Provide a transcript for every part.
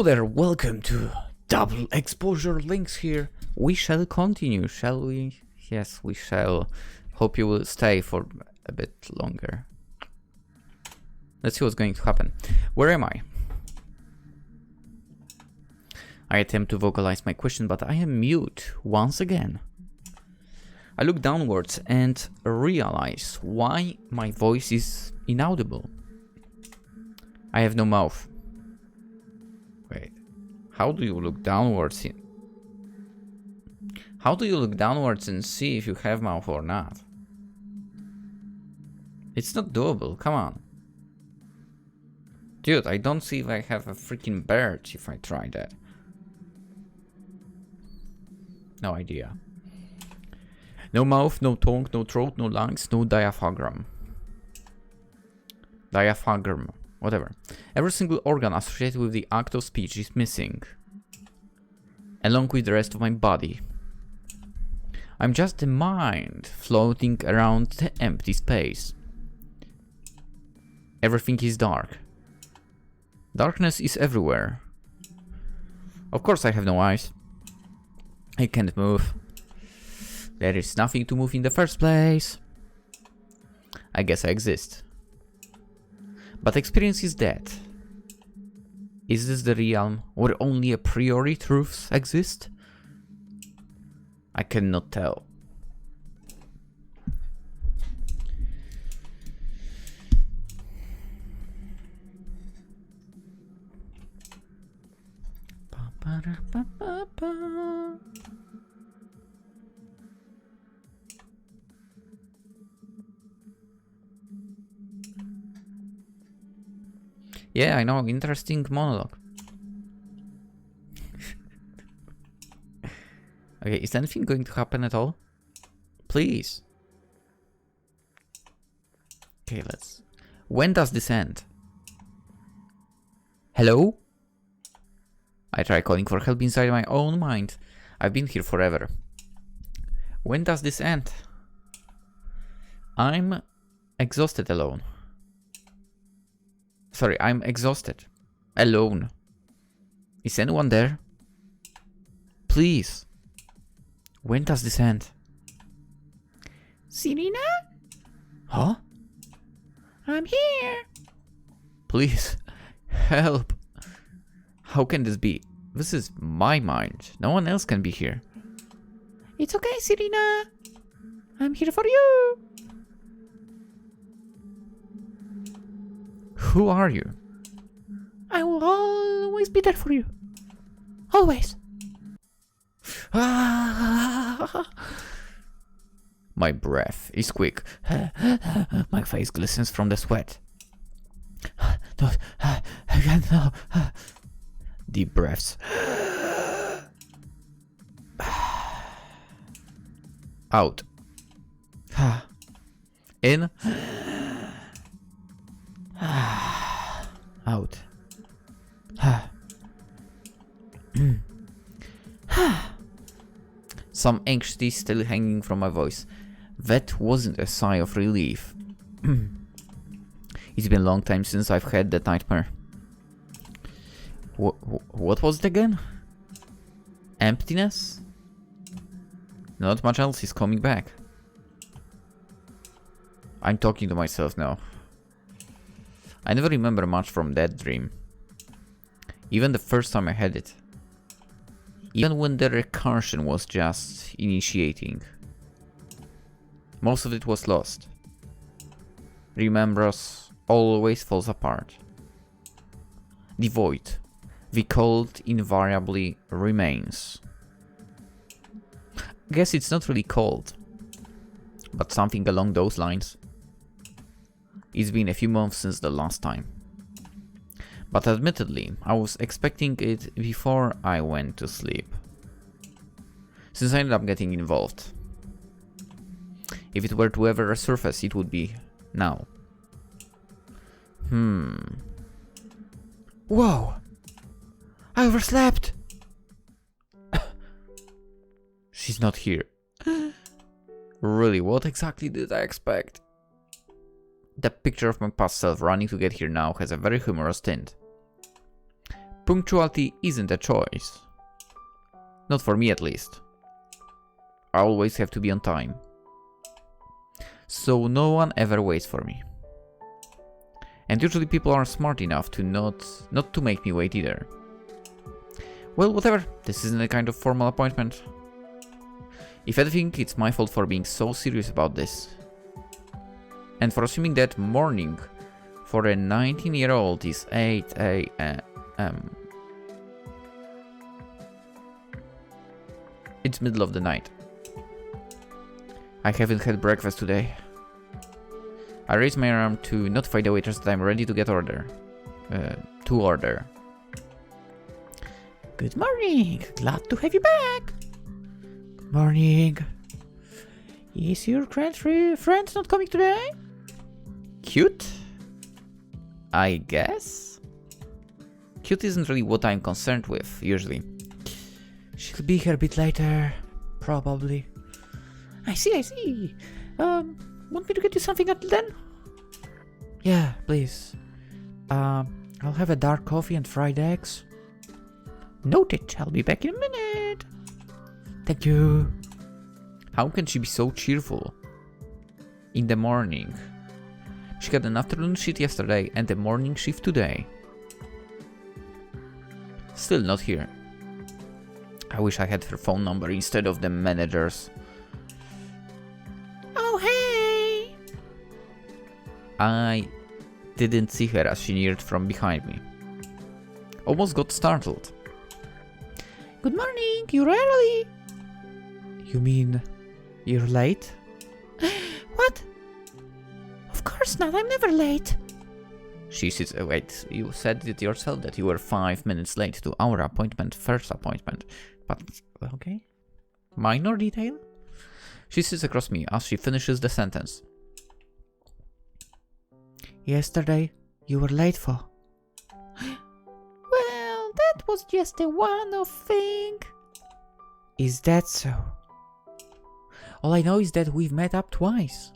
Hello there, welcome to Double Exposure Lynx here. We shall continue, shall we? Yes, we shall. Hope you will stay for a bit longer. Let's see what's going to happen. Where am I? I attempt to vocalize my question, but I am mute once again. I look downwards and realize why my voice is inaudible. I have no mouth. Wait, how do you look downwards How do you look downwards and see if you have mouth or not? It's not doable, come on. Dude, I don't see if I have a freaking bird if I try that. No idea. No mouth, no tongue, no throat, no lungs, no diaphragm. Diaphragm, whatever. Every single organ associated with the act of speech is missing, along with the rest of my body. I'm just the mind floating around the empty space. Everything is dark. Darkness is everywhere. Of course I have no eyes. I can't move. There is nothing to move in the first place. I guess I exist. But experience is dead. Is this the realm where only a priori truths exist? I cannot tell. Yeah, I know, interesting monologue. Okay, is anything going to happen at all? Please. Okay, let's... When does this end? Hello? I try calling for help inside my own mind. I've been here forever. When does this end? I'm exhausted alone. Sorry, I'm exhausted. Alone. Is anyone there? Please. When does this end? Serena? Huh? I'm here. Please. Help. How can this be? This is my mind. No one else can be here. It's okay, Serena. I'm here for you. Who are you? I will always be there for you. Always. My breath is quick. My face glistens from the sweat. No. Deep breaths. Out. In. Out. Some anxiety still hanging from my voice. That wasn't a sigh of relief. It's been a long time since I've had that nightmare. What was it again? Emptiness? Not much else is coming back. I'm talking to myself now. I never remember much from that dream. Even the first time I had it. Even when the recursion was just initiating. Most of it was lost. Remembrance always falls apart. The void, the cold, invariably remains. I guess it's not really cold, but something along those lines. It's been a few months since the last time. But admittedly, I was expecting it before I went to sleep. Since I ended up getting involved. If it were to ever resurface, it would be now. Whoa! I overslept! She's not here. Really, what exactly did I expect? The picture of my past self running to get here now has a very humorous tint. Punctuality isn't a choice. Not for me, at least. I always have to be on time. So no one ever waits for me. And usually people are smart enough to not to make me wait either. Well, whatever. This isn't a kind of formal appointment. If anything, it's my fault for being so serious about this. And for assuming that morning for a 19-year-old is 8 a.m. It's middle of the night. I haven't had breakfast today. I raise my arm to notify the waiters that I'm ready to get order. Good morning. Glad to have you back. Good morning. Is your friend not coming today? Cute? I guess? Cute isn't really what I'm concerned with, usually. She'll be here a bit later, probably. I see. Want me to get you something until then? Yeah, please. I'll have a dark coffee and fried eggs. Noted, I'll be back in a minute. Thank you. How can she be so cheerful? In the morning. She had an afternoon shift yesterday and a morning shift today. Still not here. I wish I had her phone number instead of the manager's. Oh, hey! I didn't see her as she neared from behind me. Almost got startled. Good morning, you're early. You mean you're late? What? Of course not, I'm never late. She sits. Wait, you said it yourself that you were 5 minutes late to our appointment, first appointment. But, okay. Minor detail? She sits across me as she finishes the sentence. Yesterday, you were late for. Well, that was just a one-off thing. Is that so? All I know is that we've met up twice.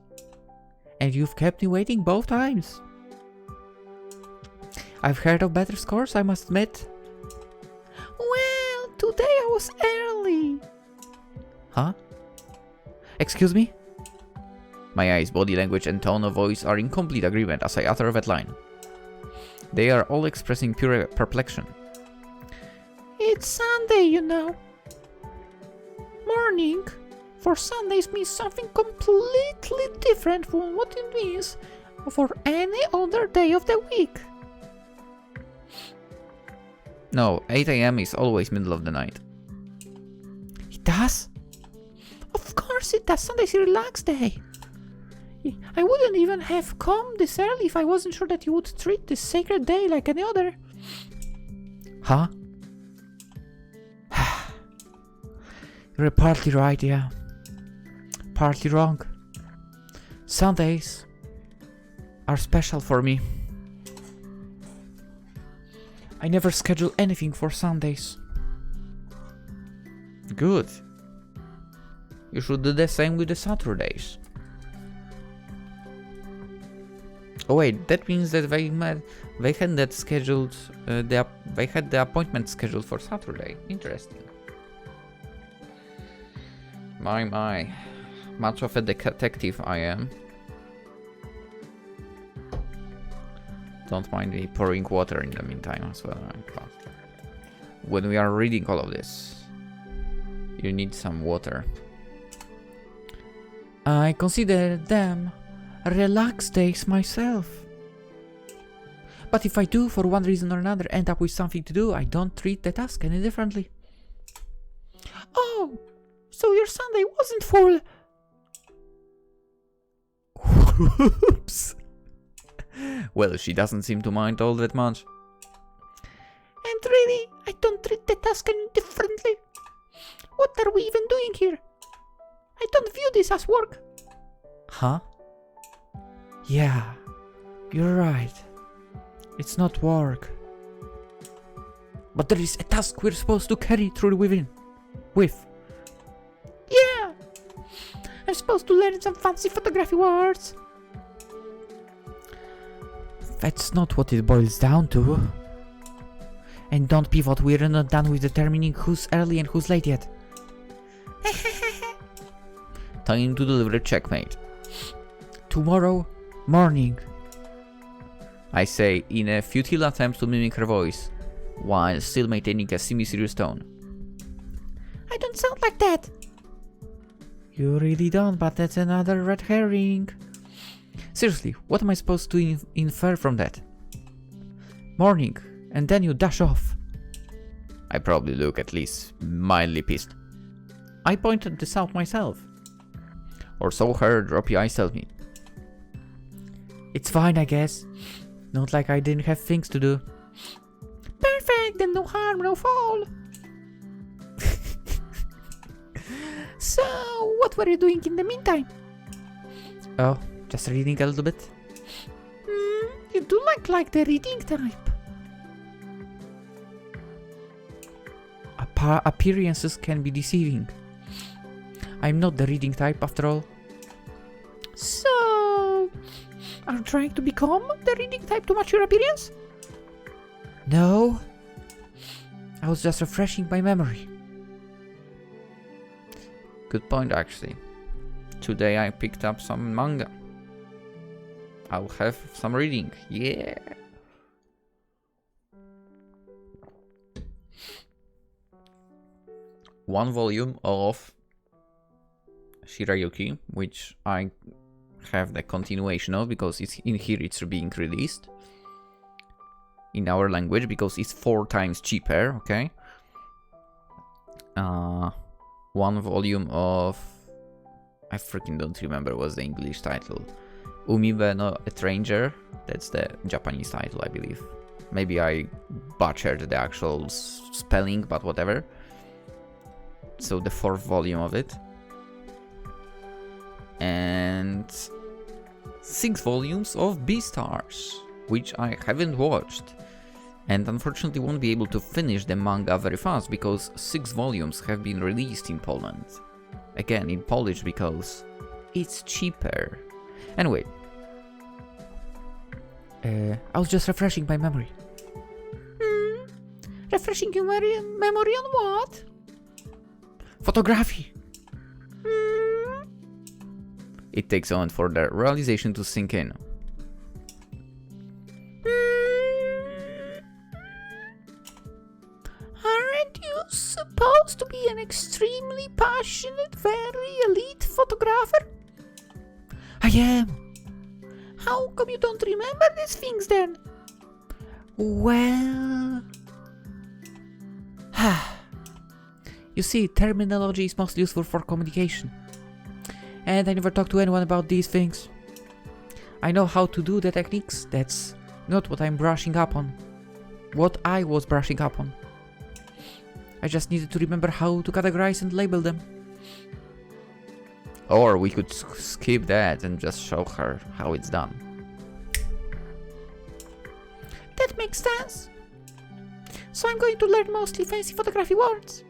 And you've kept me waiting both times. I've heard of better scores, I must admit. Well, today I was early. Huh? Excuse me? My eyes, body language and tone of voice are in complete agreement as I utter that line. They are all expressing pure perplexion. It's Sunday, you know. Morning for Sundays means something completely different from what it means for any other day of the week. No, 8 a.m. is always middle of the night. It does? Of course it does. Sunday's a relaxed day. I wouldn't even have come this early if I wasn't sure that you would treat this sacred day like any other. Huh? You're partly right, yeah. Partly wrong. Sundays are special for me. I never schedule anything for Sundays. Good. You should do the same with the Saturdays. Oh wait, that means that they had that scheduled. They had the appointment scheduled for Saturday. Interesting. My, much of a detective I am. Don't mind me pouring water in the meantime as well. When we are reading all of this, you need some water. I consider them relaxed days myself. But if I do, for one reason or another, end up with something to do, I don't treat the task any differently. Oh, so your Sunday wasn't full. Whoops. Well, she doesn't seem to mind all that much. And really, I don't treat the task any differently. What are we even doing here? I don't view this as work. Huh? Yeah, you're right. It's not work. But there is a task we're supposed to carry through with. Yeah! I'm supposed to learn some fancy photography words. That's not what it boils down to. And don't pivot, we're not done with determining who's early and who's late yet. Time to deliver checkmate. Tomorrow morning. I say in a futile attempt to mimic her voice, while still maintaining a semi-serious tone. I don't sound like that. You really don't, but that's another red herring. Seriously, what am I supposed to infer from that? Morning, and then you dash off. I probably look at least mildly pissed. I pointed this out myself. Or so her droppy eyes tell me. It's fine, I guess. Not like I didn't have things to do. Perfect, then no harm, no foul. So, what were you doing in the meantime? Oh, just reading a little bit. You do like the reading type. Appearances can be deceiving. I'm not the reading type after all. So, are you trying to become the reading type to match your appearance? No. I was just refreshing my memory. Good point, actually. Today I picked up some manga. I'll have some reading. Yeah. One volume of Shirayuki, which I have the continuation of because it's in here, it's being released in our language because it's 4 times cheaper. Okay. One volume of, I freaking don't remember what's the English title. Umibe no Stranger. That's the Japanese title, I believe. Maybe I butchered the actual spelling, but whatever. So the 4th volume of it. And 6 volumes of Beastars, which I haven't watched. And unfortunately won't be able to finish the manga very fast because 6 volumes have been released in Poland. Again, in Polish because it's cheaper. Anyway. I was just refreshing my memory. Refreshing your memory on what? Photography. It takes a moment for the realization to sink in. Aren't you supposed to be an extremely passionate, very elite photographer? I am. How come you don't remember these things then? Well... You see, terminology is most useful for communication. And I never talked to anyone about these things. I know how to do the techniques, that's not what I'm brushing up on. What I was brushing up on. I just needed to remember how to categorize and label them. Or we could skip that and just show her how it's done. That makes sense. So I'm going to learn mostly fancy photography words.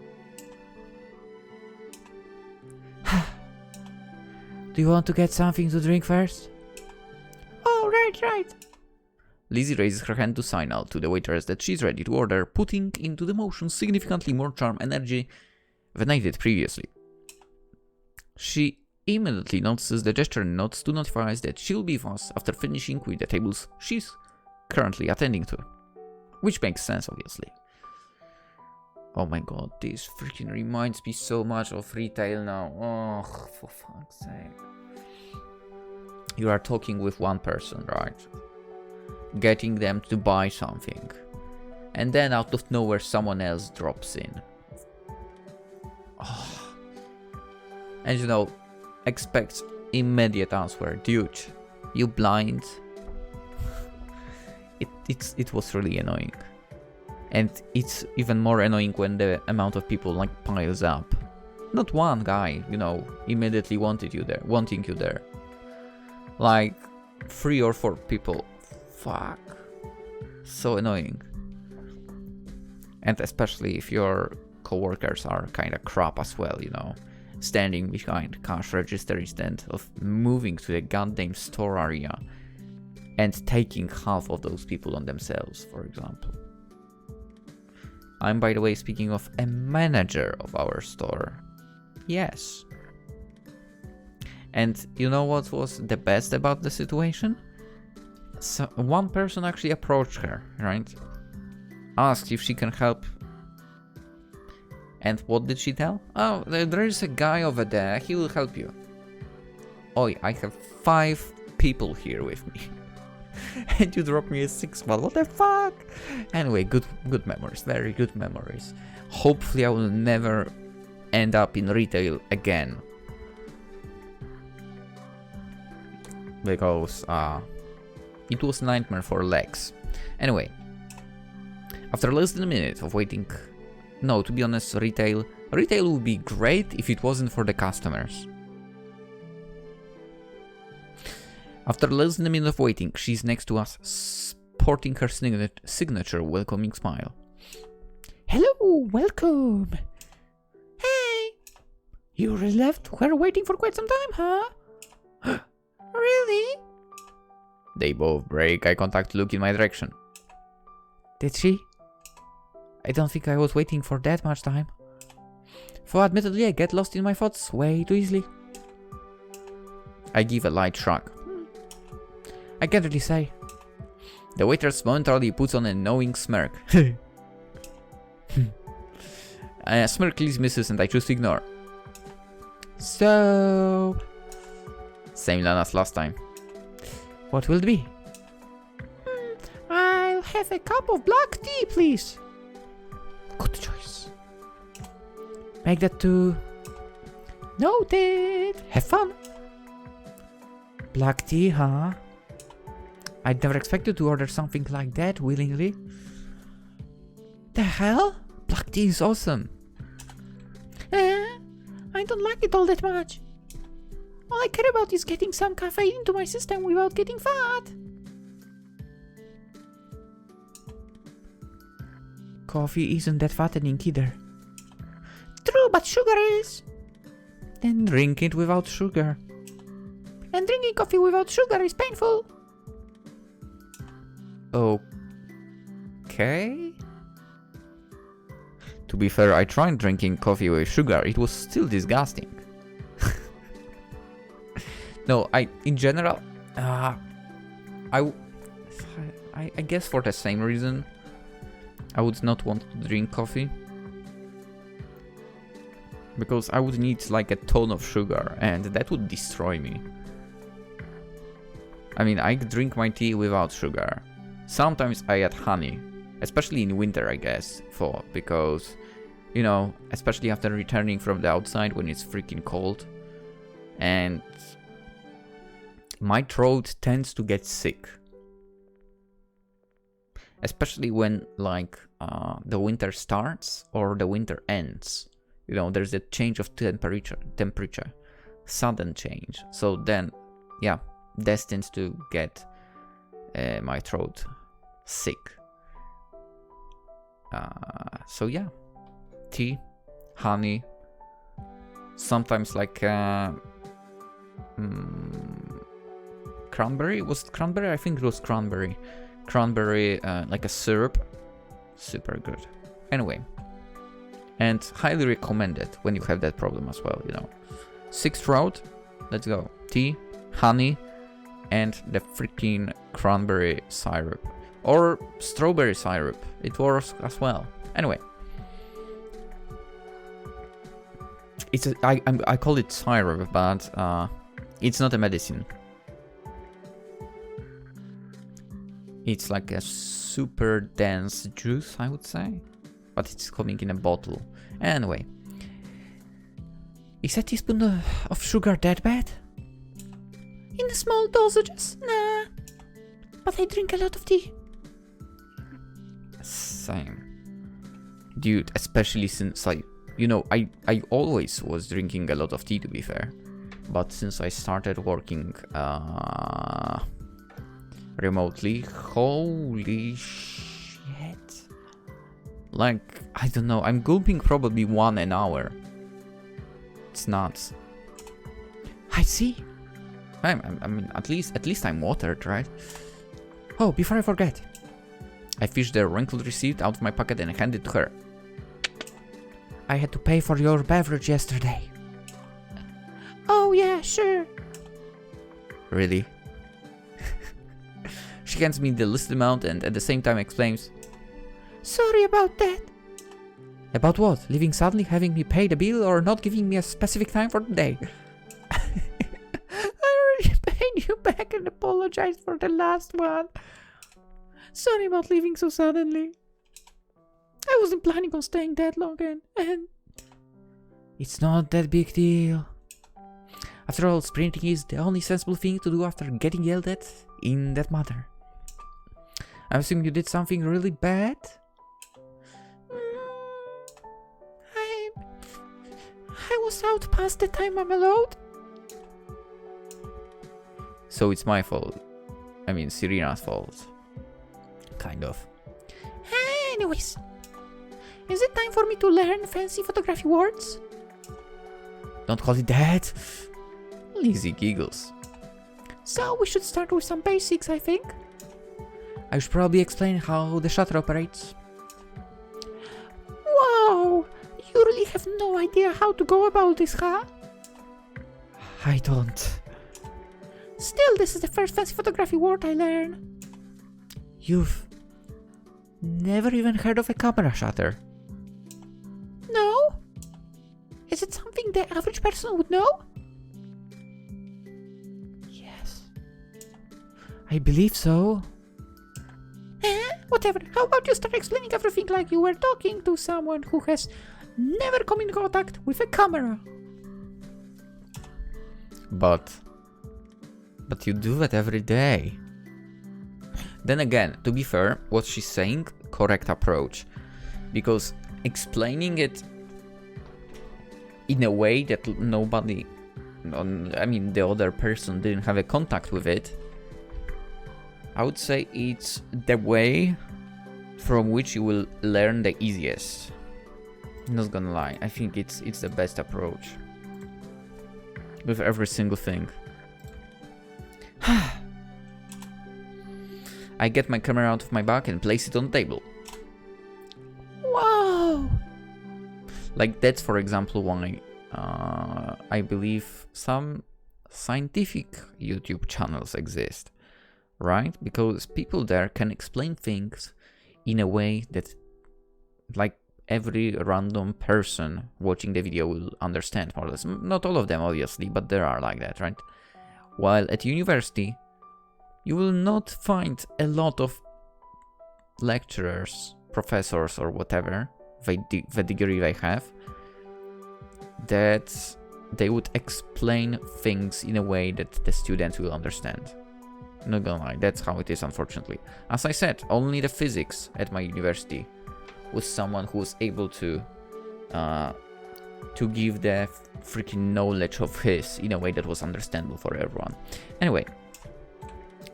Do you want to get something to drink first? Oh, right. Lizzie raises her hand to signal to the waitress that she's ready to order, putting into the motion significantly more charm energy than I did previously. She immediately notices the gesture and nods to notify us that she'll be with us after finishing with the tables she's currently attending to. Which makes sense, obviously. Oh my god, this freaking reminds me so much of retail now. Oh, for fuck's sake. You are talking with one person, right? Getting them to buy something. And then out of nowhere someone else drops in. Oh. And you know, expect immediate answer. Dude, you blind? It was really annoying. And it's even more annoying when the amount of people like piles up. Not one guy, you know, immediately wanting you there. Like 3 or 4 people. Fuck. So annoying. And especially if your coworkers are kinda crap as well, you know. Standing behind cash register instead of moving to the goddamn store area and taking half of those people on themselves, for example. I'm, by the way, speaking of a manager of our store. Yes. And you know what was the best about the situation? So one person actually approached her, right? Asked if she can help. And what did she tell? Oh, there is a guy over there, he will help you. Oh, I have 5 people here with me. And you drop me a 6th one, what the fuck? Anyway, good memories, very good memories. Hopefully I will never end up in retail again. Because it was a nightmare for legs. Anyway, after less than a minute of waiting, no, to be honest, retail would be great if it wasn't for the customers. After less than a minute of waiting, she's next to us, sporting her signature welcoming smile. Hello, welcome. Hey, you really left? We're waiting for quite some time, huh? Really? They both break eye contact, look in my direction. Did she? I don't think I was waiting for that much time. For admittedly, I get lost in my thoughts way too easily. I give a light shrug. I can't really say. The waitress momentarily puts on a knowing smirk. A smirk clearly misses and I choose to ignore. So... Same line as last time. What will it be? I'll have a cup of black tea, please. Good choice. Make that too. Noted. Have fun. Black tea, huh? I'd never expected to order something like that willingly. The hell? Black tea is awesome. I don't like it all that much. All I care about is getting some caffeine into my system without getting fat. Coffee isn't that fattening either. True, but sugar is. Then drink it without sugar. And drinking coffee without sugar is painful. Okay. To be fair, I tried drinking coffee with sugar. It was still disgusting. No, in general, I guess for the same reason, I would not want to drink coffee. Because I would need like a ton of sugar and that would destroy me. I mean, I drink my tea without sugar. Sometimes I add honey, especially in winter, I guess, because, you know, especially after returning from the outside when it's freaking cold. And my throat tends to get sick. Especially when, like, the winter starts or the winter ends. You know, there's a change of temperature. Sudden change. So then, yeah, destined to get my throat sick. So yeah, tea, honey, sometimes like cranberry. Was it cranberry? I think it was cranberry. Cranberry, like a syrup. Super good. Anyway, and highly recommended when you have that problem as well, you know. 6th route, let's go. Tea, honey, and the freaking cranberry syrup. Or strawberry syrup, it works as well. Anyway. I call it syrup, but it's not a medicine. It's like a super dense juice, I would say. But it's coming in a bottle. Anyway. Is a teaspoon of sugar that bad? In small dosages? Nah. But I drink a lot of tea. Same. Dude, especially since I always was drinking a lot of tea, to be fair. But since I started working remotely, holy shit. Like, I don't know, I'm gulping probably 1 an hour. It's nuts. I see. I mean, at least I'm watered, right? Oh, before I forget. I fished the wrinkled receipt out of my pocket and handed it to her. I had to pay for your beverage yesterday. Oh yeah, sure. Really? She hands me the listed amount and at the same time explains, Sorry about that. about what? Leaving suddenly, having me pay the bill, or not giving me a specific time for the day? I already paid you back and apologized for the last one. Sorry about leaving so suddenly. I wasn't planning on staying that long and... It's not that big deal. After all, sprinting is the only sensible thing to do after getting yelled at in that matter. I assume you did something really bad? I was out past the time I'm allowed. So it's my fault. I mean, Serena's fault. Kind of. Anyways, is it time for me to learn fancy photography words? Don't call it that. Lizzie giggles. So we should start with some basics, I think. I should probably explain how the shutter operates. Wow! You really have no idea how to go about this, huh? I don't. Still, this is the first fancy photography word I learn. You've never even heard of a camera shutter? No? Is it something the average person would know? Yes. I believe so. Whatever, how about you start explaining everything like you were talking to someone who has never come in contact with a camera. But you do that every day. Then again, to be fair, what she's saying, correct approach. Because explaining it in a way that nobody, I mean the other person didn't have a contact with it, I would say it's the way from which you will learn the easiest. Not gonna lie, I think it's the best approach. With every single thing. I get my camera out of my bag and place it on the table. Wow! Like that's for example why I believe some scientific YouTube channels exist. Right? Because people there can explain things in a way that like every random person watching the video will understand more or less. Not all of them obviously, but there are like that, right? While at university, you will not find a lot of lecturers, professors or whatever, the degree they have, that they would explain things in a way that the students will understand. Not gonna lie, that's how it is unfortunately. As I said, only the physics at my university was someone who was able to give the freaking knowledge of his in a way that was understandable for everyone. Anyway,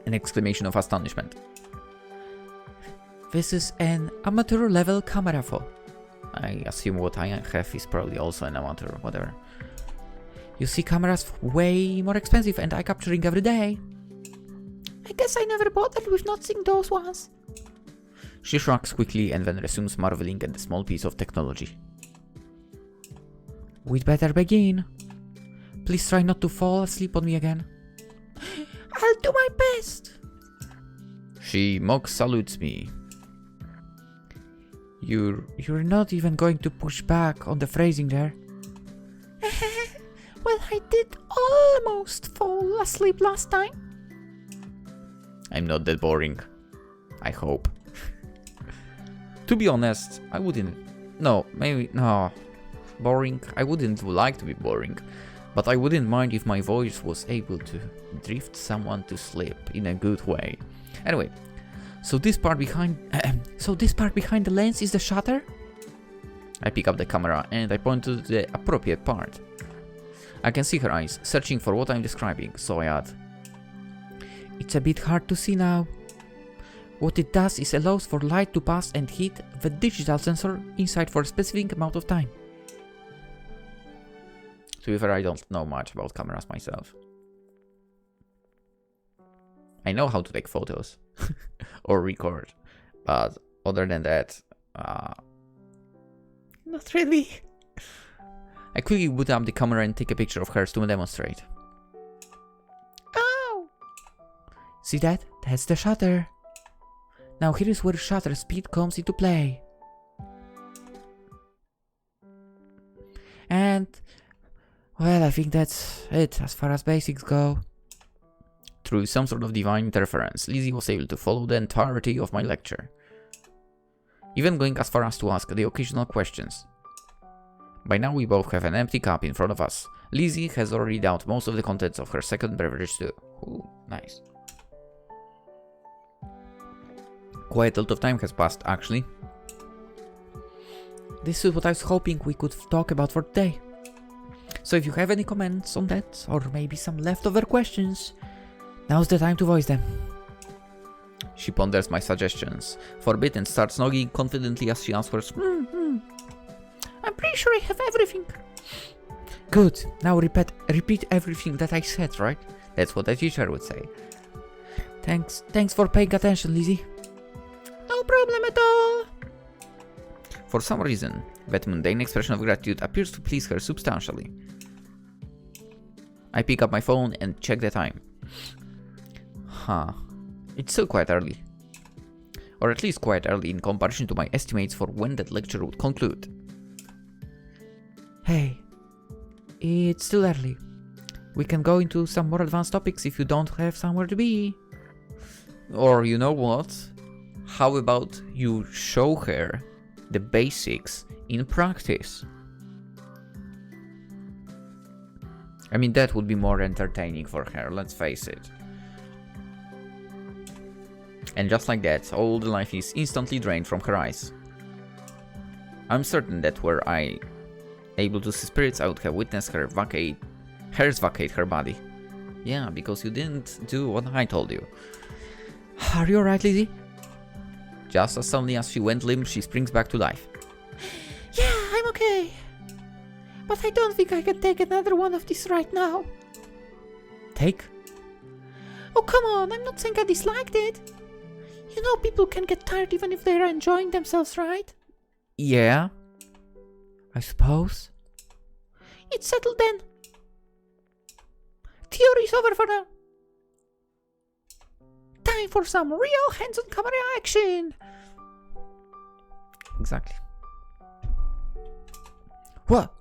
an exclamation of astonishment. This is an amateur level camera for. I assume what I have is probably also an amateur, whatever. You see cameras way more expensive and eye capturing every day. I guess I never bothered with not seeing those ones. She shrugs quickly and then resumes marveling at the small piece of technology. We'd better begin. Please try not to fall asleep on me again. I'll do my best. She mock salutes me. You're not even going to push back on the phrasing there. Well, I did almost fall asleep last time. I'm not that boring. I hope. To be honest, I wouldn't... No, maybe... No. Boring? I wouldn't like to be boring. But I wouldn't mind if my voice was able to drift someone to sleep in a good way. Anyway, so this part behind... the lens is the shutter? I pick up the camera and I point to the appropriate part. I can see her eyes, searching for what I'm describing, so I add... It's a bit hard to see now. What it does is allows for light to pass and hit the digital sensor inside for a specific amount of time. To be fair, I don't know much about cameras myself. I know how to take photos or record, but other than that, not really. I quickly boot up the camera and take a picture of hers to demonstrate. Oh! See that? That's the shutter. Now here is where shutter speed comes into play. And, well, I think that's it as far as basics go. Through some sort of divine interference, Lizzie was able to follow the entirety of my lecture, even going as far as to ask the occasional questions. By now we both have an empty cup in front of us. Lizzie has already downed most of the contents of her second beverage too. Ooh, nice. Quite a lot of time has passed, actually. This is what I was hoping we could talk about for today. So if you have any comments on that, or maybe some leftover questions, now's the time to voice them. She ponders my suggestions for a bit and starts nodding confidently as she answers, I'm pretty sure I have everything. Good, now repeat everything that I said, right? That's what a teacher would say. Thanks for paying attention, Lizzie. No problem at all. For some reason, that mundane expression of gratitude appears to please her substantially. I pick up my phone and check the time. It's still quite early. Or at least quite early in comparison to my estimates for when that lecture would conclude. Hey, it's still early. We can go into some more advanced topics if you don't have somewhere to be. Or you know what? How about you show her the basics in practice? I mean, that would be more entertaining for her, let's face it. And just like that, all the life is instantly drained from her eyes. I'm certain that were I able to see spirits, I would have witnessed hers vacate her body. Yeah, because you didn't do what I told you. Are you alright, Lizzie? Just as suddenly as she went limp, she springs back to life. Yeah, I'm okay. But I don't think I can take another one of these right now. Take? Oh, come on, I'm not saying I disliked it. You know people can get tired even if they're enjoying themselves, right? Yeah, I suppose. It's settled then. Theory's over for now. Time for some real hands-on camera action. Exactly. What?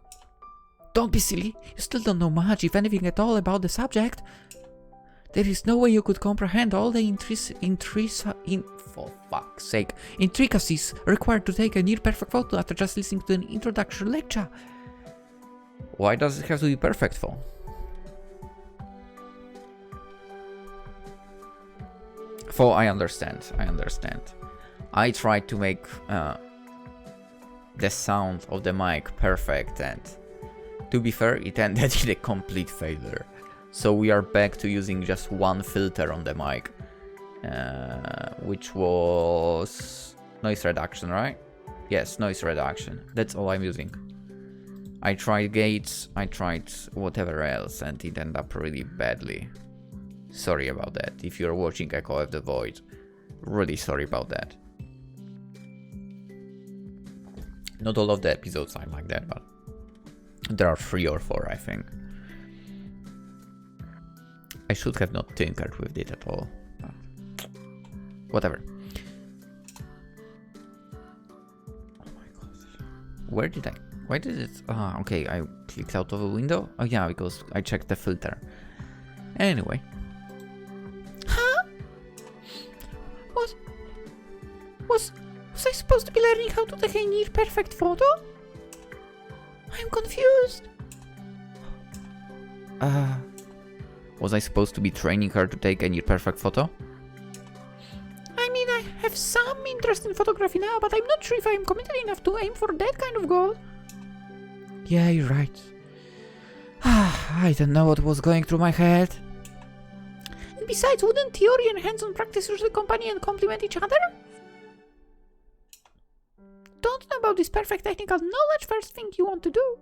Don't be silly. You still don't know much, if anything at all, about the subject. There is no way you could comprehend all the for fuck's sake, intricacies required to take a near-perfect photo after just listening to an introductory lecture. Why does it have to be perfect for? I understand. I tried to make the sound of the mic perfect, and to be fair, it ended in a complete failure. So we are back to using just one filter on the mic, which was noise reduction, right? Yes, noise reduction. That's all I'm using. I tried gates, I tried whatever else, and it ended up really badly. Sorry about that. If you're watching Echo of the Void, really sorry about that. Not all of the episodes are like that, but there are 3 or 4, I think. I should have not tinkered with it at all. But whatever. Oh my god. Where did I? Why did it? Okay, I clicked out of a window. Oh yeah, because I checked the filter. Anyway. Huh? Was I supposed to be learning how to take a near perfect photo? I'm confused. Was I supposed to be training her to take a near perfect photo? I mean, I have some interest in photography now, but I'm not sure if I'm committed enough to aim for that kind of goal. Yeah, you're right. I don't know what was going through my head. And besides, wouldn't theory and hands-on practice usually accompany and complement each other? Don't know about this perfect technical knowledge first thing you want to do.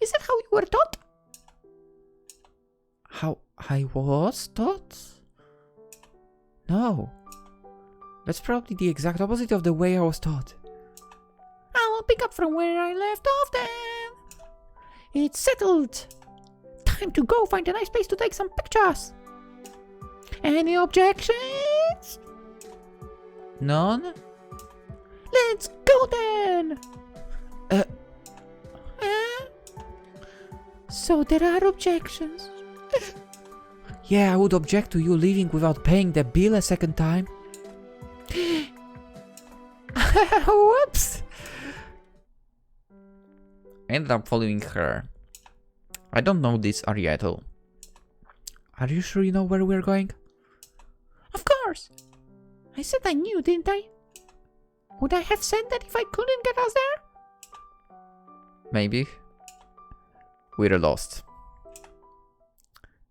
Is that how you were taught? How I was taught? No. That's probably the exact opposite of the way I was taught. I'll pick up from where I left off then. It's settled. Time to go find a nice place to take some pictures. Any objections? None? Let's go then. So there are objections. Yeah, I would object to you leaving without paying the bill a second time. Whoops. I ended up following her. I don't know this area at all. Are you sure you know where we're going? Of course. I said I knew, didn't I? Would I have said that if I couldn't get us there? Maybe. We're lost.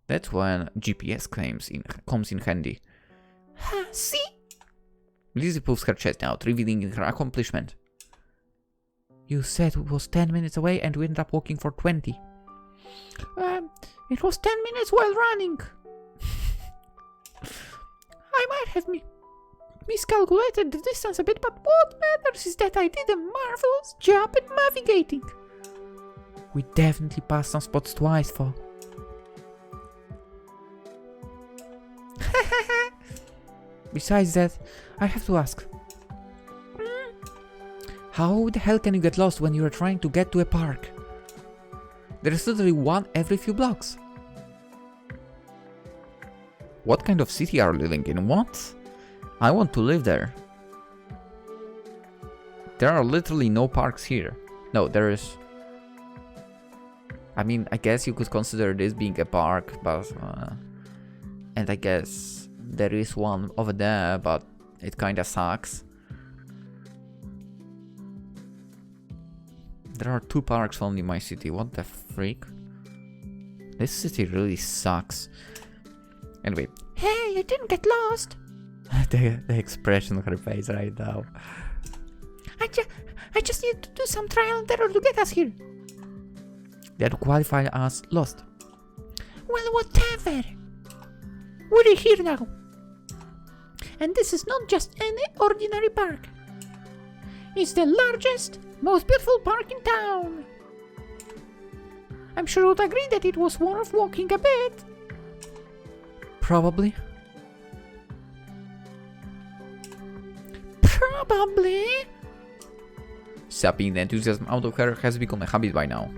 That's when GPS comes in handy. See? Lizzie puffs her chest out, revealing her accomplishment. You said it was 10 minutes away and we ended up walking for 20. It was 10 minutes while running. I might have miscalculated the distance a bit, but what matters is that I did a marvelous job at navigating. We definitely passed some spots twice, for. Besides that, I have to ask. How the hell can you get lost when you are trying to get to a park? There is literally one every few blocks. What kind of city are you living in? What? I want to live there. There are literally no parks here. No, there is. I mean, I guess you could consider this being a park, but... and I guess there is one over there, but it kinda sucks. There are 2 parks only in my city. What the freak? This city really sucks. Anyway. Hey, I didn't get lost. the expression on her face right now. I just need to do some trial and error to get us here. That qualify as lost. Well, whatever. We're here now. And this is not just any ordinary park. It's the largest, most beautiful park in town. I'm sure you'd agree that it was worth walking a bit. Probably. Probably. Sapping the enthusiasm out of her has become a habit by now.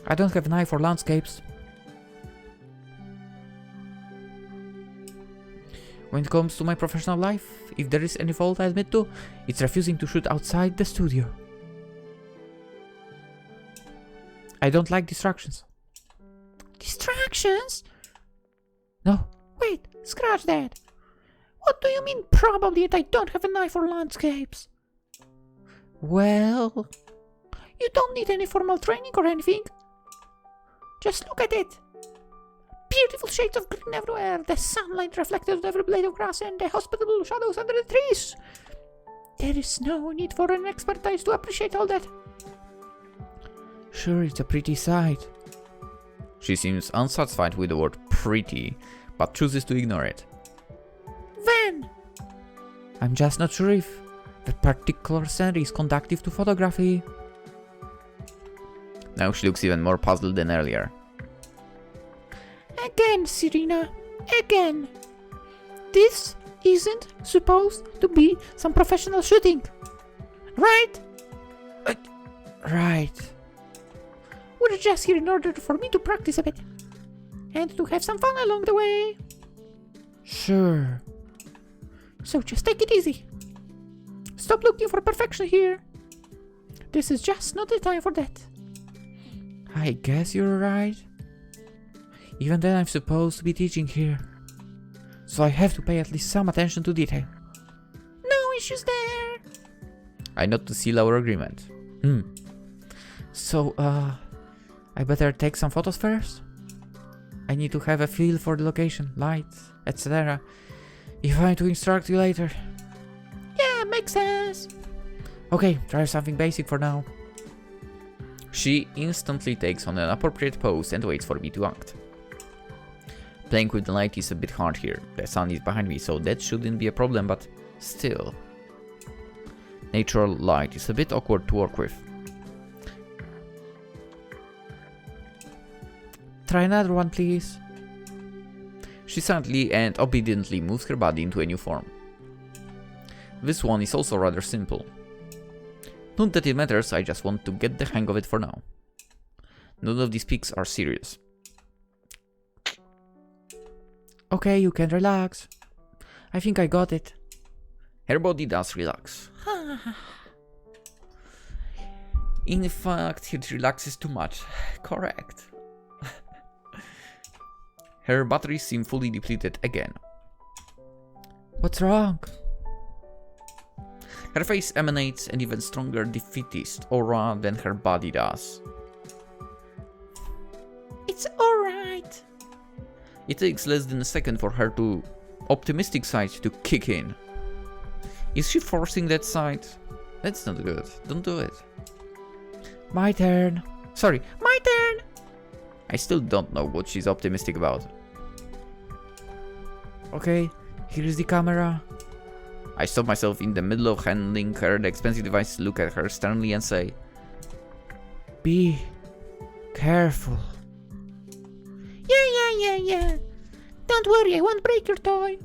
I don't have an eye for landscapes. When it comes to my professional life, if there is any fault I admit to, it's refusing to shoot outside the studio. I don't like distractions. Distractions? No. Wait, scratch that. What do you mean probably that I don't have an eye for landscapes? Well... You don't need any formal training or anything. Just look at it. Beautiful shades of green everywhere, the sunlight reflected on every blade of grass and the hospitable shadows under the trees. There is no need for an expertise to appreciate all that. Sure, it's a pretty sight. She seems unsatisfied with the word pretty, but chooses to ignore it. Then, I'm just not sure if that particular scenery is conducive to photography. Now she looks even more puzzled than earlier. Again, Serena, again. This isn't supposed to be some professional shooting, right? Right. We're just here in order for me to practice a bit and to have some fun along the way. Sure. So just take it easy. Stop looking for perfection here. This is just not the time for that. I guess you're right. Even then I'm supposed to be teaching here. So I have to pay at least some attention to detail. No issues there. I nod to seal our agreement. So, I better take some photos first? I need to have a feel for the location, lights, etc. If I'm to instruct you later. Yeah, makes sense. Okay, try something basic for now. She instantly takes on an appropriate pose and waits for me to act. Playing with the light is a bit hard here. The sun is behind me, so that shouldn't be a problem, but still. Natural light is a bit awkward to work with. Try another one, please. She silently and obediently moves her body into a new form. This one is also rather simple. Not that it matters, I just want to get the hang of it for now. None of these pics are serious. Okay, you can relax. I think I got it. Her body does relax. In fact, it relaxes too much. Correct. Her batteries seem fully depleted again. What's wrong? Her face emanates an even stronger defeatist aura than her body does. It's alright. It takes less than a second for her optimistic side to kick in. Is she forcing that side? That's not good. Don't do it. My turn. Sorry, My turn. I still don't know what she's optimistic about. Okay, here is the camera. I stop myself in the middle of handling her the expensive device, look at her sternly and say, be careful. Yeah. Don't worry, I won't break your toy.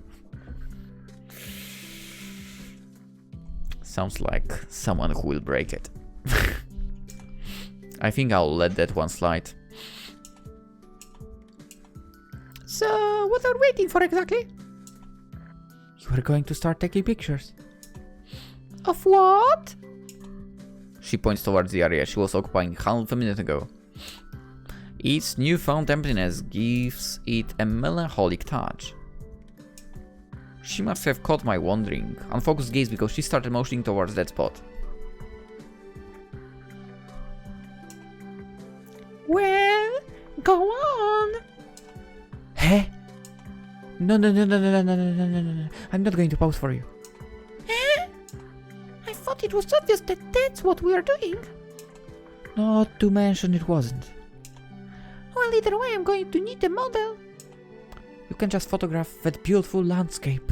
Sounds like someone who will break it. I think I'll let that one slide. So, what are we waiting for exactly? You are going to start taking pictures. Of what? She points towards the area she was occupying half a minute ago. Its newfound emptiness gives it a melancholic touch. She must have caught my wandering, unfocused gaze because she started motioning towards that spot. Well, go on. Huh? No. I'm not going to pause for you. I thought it was obvious that that's what we are doing. Not to mention it wasn't. Well, either way, I'm going to need a model. You can just photograph that beautiful landscape.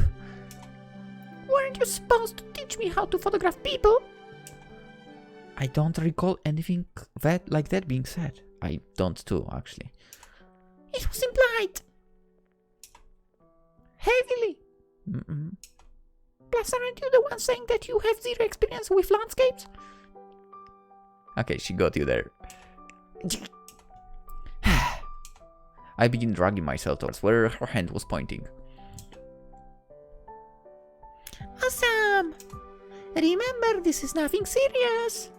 Weren't you supposed to teach me how to photograph people? I don't recall anything like that being said. I don't too, actually. It was implied. Heavily. Plus, aren't you the one saying that you have zero experience with landscapes? Okay, she got you there. I begin dragging myself towards where her hand was pointing. Awesome! Remember, this is nothing serious.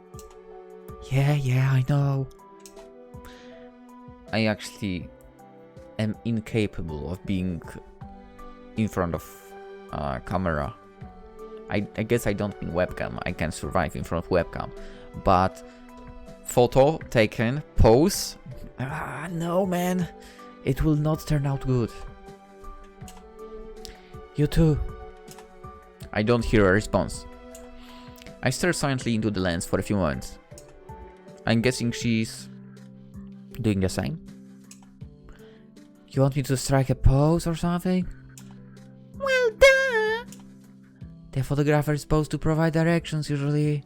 Yeah, I know. I actually am incapable of being in front of a camera. I guess I don't mean webcam. I can survive in front of webcam. But photo taken, pose. No, man. It will not turn out good. You too. I don't hear a response. I stare silently into the lens for a few moments. I'm guessing she's doing the same. You want me to strike a pose or something? Well, duh! The photographer is supposed to provide directions usually.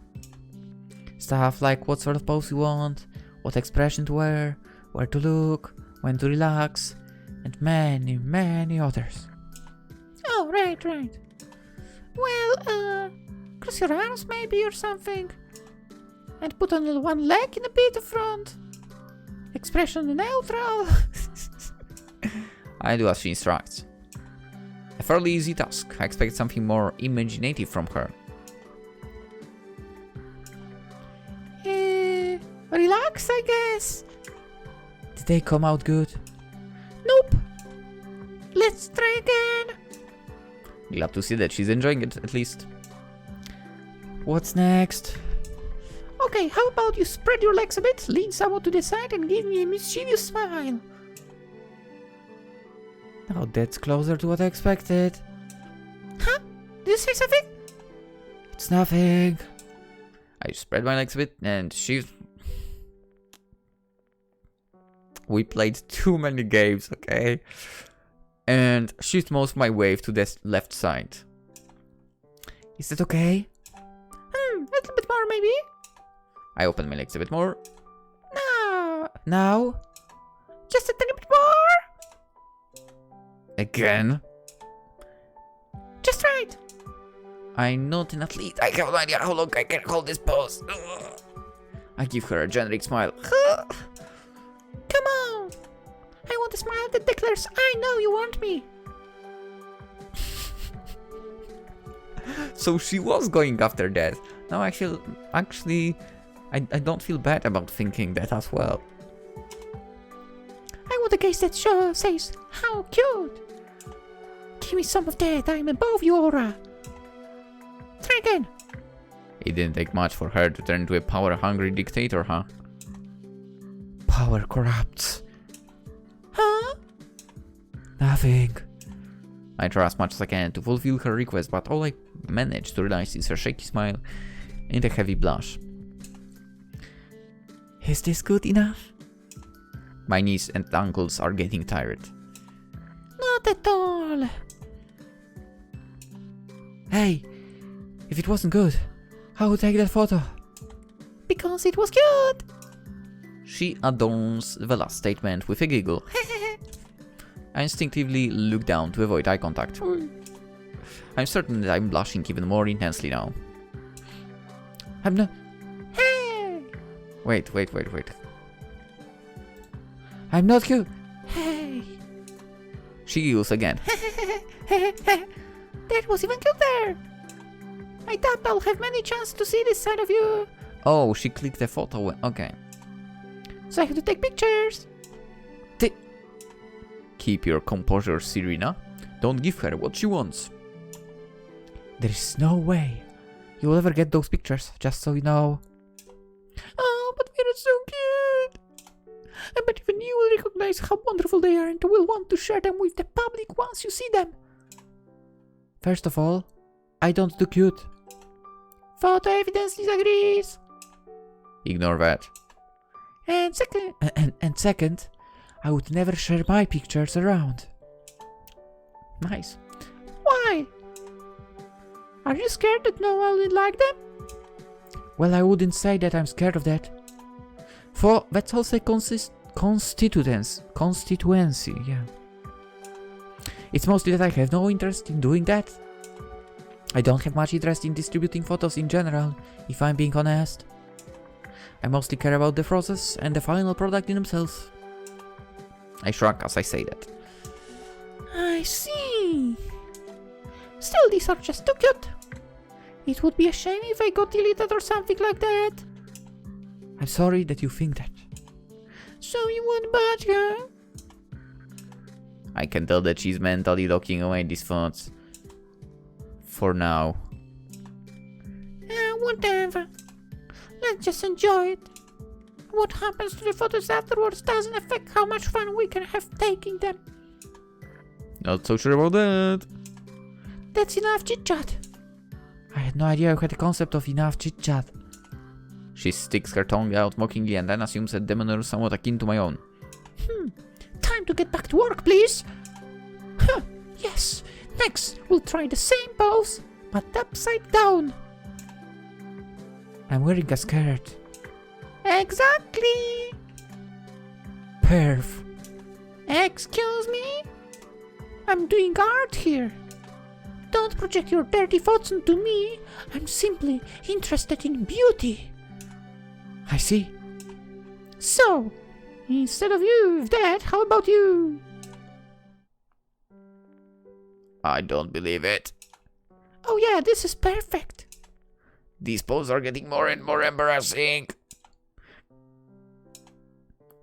Stuff like what sort of pose you want, what expression to wear, where to look, when to relax, and many others. Oh, right. Well, cross your arms maybe or something. And put on one leg in a bit of front. Expression neutral. I do as she instructs. A fairly easy task. I expect something more imaginative from her. Relax, I guess. Did they come out good? Nope. Let's try again. Glad to see that she's enjoying it, at least. What's next? Okay, how about you spread your legs a bit, lean somewhat to the side and give me a mischievous smile. Now that's closer to what I expected. Huh? Did you say something? It's nothing. I spread my legs a bit and we played too many games, okay? And shift most of my wave to the left side. Is that okay? A little bit more maybe? I open my legs a bit more. No. Now? Just a tiny bit Again? Just right. I'm not an athlete. I have no idea how long I can hold this pose. Ugh. I give her a generic smile. Come on. I want a smile that declares, I know you want me. So she was going after that. Now actually, I don't feel bad about thinking that as well. I want a gaze that says, how cute. Give me some of that, I'm above you, aura. Try again. It didn't take much for her to turn into a power-hungry dictator, huh? Power corrupts. Huh? Nothing. I try as much as I can to fulfill her request, but all I manage to realize is her shaky smile and a heavy blush. Is this good enough? My knees and ankles are getting tired. Not at all. Hey, if it wasn't good, how would I take that photo? Because it was cute. She adorns the last statement with a giggle. I instinctively look down to avoid eye contact. I'm certain that I'm blushing even more intensely now. I'm not... Hey! Wait. I'm not cute. Hey! She giggles again. That was even cuter. I doubt I'll have many chances to see this side of you. Oh, she clicked the photo. Okay. So I have to take pictures. Keep your composure, Serena. Don't give her what she wants. There's no way you will ever get those pictures, just so you know. Oh, but they're so cute. I bet even you will recognize how wonderful they are and will want to share them with the public once you see them. First of all, I don't do cute. Photo evidence disagrees. Ignore that. And second... And second, I would never share my pictures around. Nice. Why? Are you scared that no one will like them? Well, I wouldn't say that I'm scared of that. For that's also constituency, yeah. It's mostly that I have no interest in doing that. I don't have much interest in distributing photos in general, if I'm being honest. I mostly care about the process and the final product in themselves. I shrug as I say that. I see. Still, these are just too cute. It would be a shame if I got deleted or something like that. I'm sorry that you think that. So you won't budge, huh? I can tell that she's mentally locking away these thoughts. For now. Whatever. Let's just enjoy it. What happens to the photos afterwards doesn't affect how much fun we can have taking them. Not so sure about that. That's enough chit-chat. I had no idea you had the concept of enough chit-chat. She sticks her tongue out mockingly and then assumes a demeanor somewhat akin to my own. Time to get back to work, please. Yes. Next, we'll try the same pose, but upside down. I'm wearing a skirt. Exactly. Perf. Excuse me? I'm doing art here. Don't project your dirty thoughts onto me. I'm simply interested in beauty. I see. So, instead of you with that, how about you? I don't believe it. Oh yeah, this is perfect. These poses are getting more and more embarrassing.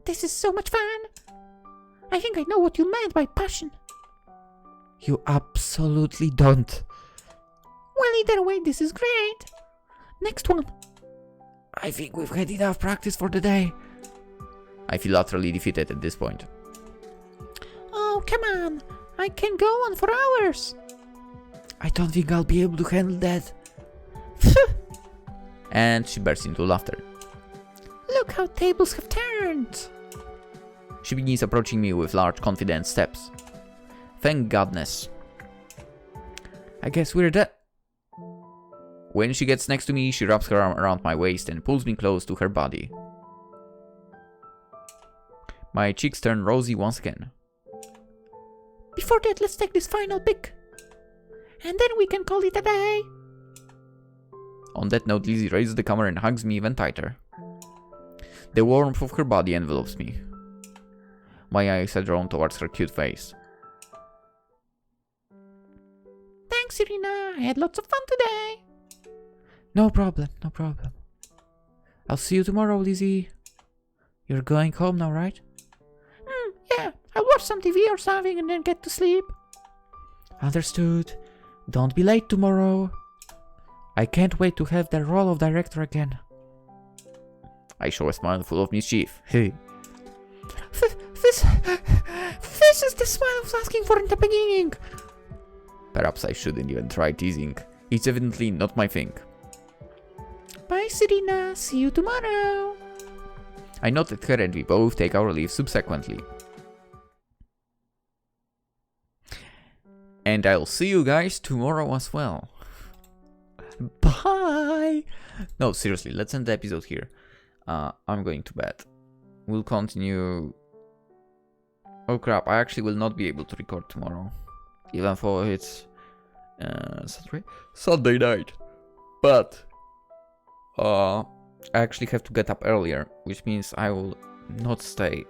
This is so much fun. I think I know what you meant by passion. You absolutely don't. Well, either way, this is great. Next one. I think we've had enough practice for the day. I feel utterly defeated at this point. Oh, come on. I can go on for hours. I don't think I'll be able to handle that. And she bursts into laughter. Look how tables have turned. She begins approaching me with large, confident steps. Thank goodness. I guess we're done. When she gets next to me, she wraps her arm around my waist and pulls me close to her body. My cheeks turn rosy once again. before that, let's take this final pic. And then we can call it a day. On that note, Lizzie raises the camera and hugs me even tighter. The warmth of her body envelops me. My eyes are drawn towards her cute face. Thanks, Serena. I had lots of fun today. No problem, no problem. I'll see you tomorrow, Lizzie. You're going home now, right? Yeah, I'll watch some TV or something and then get to sleep. Understood. Don't be late tomorrow. I can't wait to have the role of director again. I show a smile full of mischief. Hey. This is the smile I was asking for in the beginning. Perhaps I shouldn't even try teasing. It's evidently not my thing. Bye, Serena. See you tomorrow. I nod at her and we both take our leave subsequently. And I'll see you guys tomorrow as well. Bye! No, seriously, let's end the episode here. I'm going to bed. We'll continue... Oh crap, I actually will not be able to record tomorrow. Even though it's... Sunday night. But... I actually have to get up earlier, which means I will not stay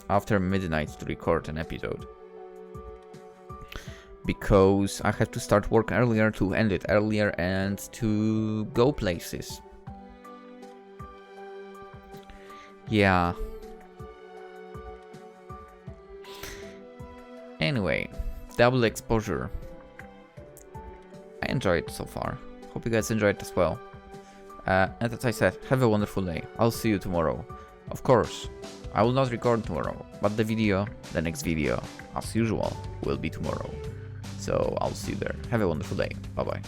after midnight to record an episode. Because I have to start work earlier to end it earlier and to go places. Yeah. Anyway, double exposure. I enjoyed it so far. Hope you guys enjoyed it as well. And as I said, have a wonderful day. I'll see you tomorrow. Of course, I will not record tomorrow, but the next video, as usual, will be tomorrow. So I'll see you there. Have a wonderful day. Bye bye.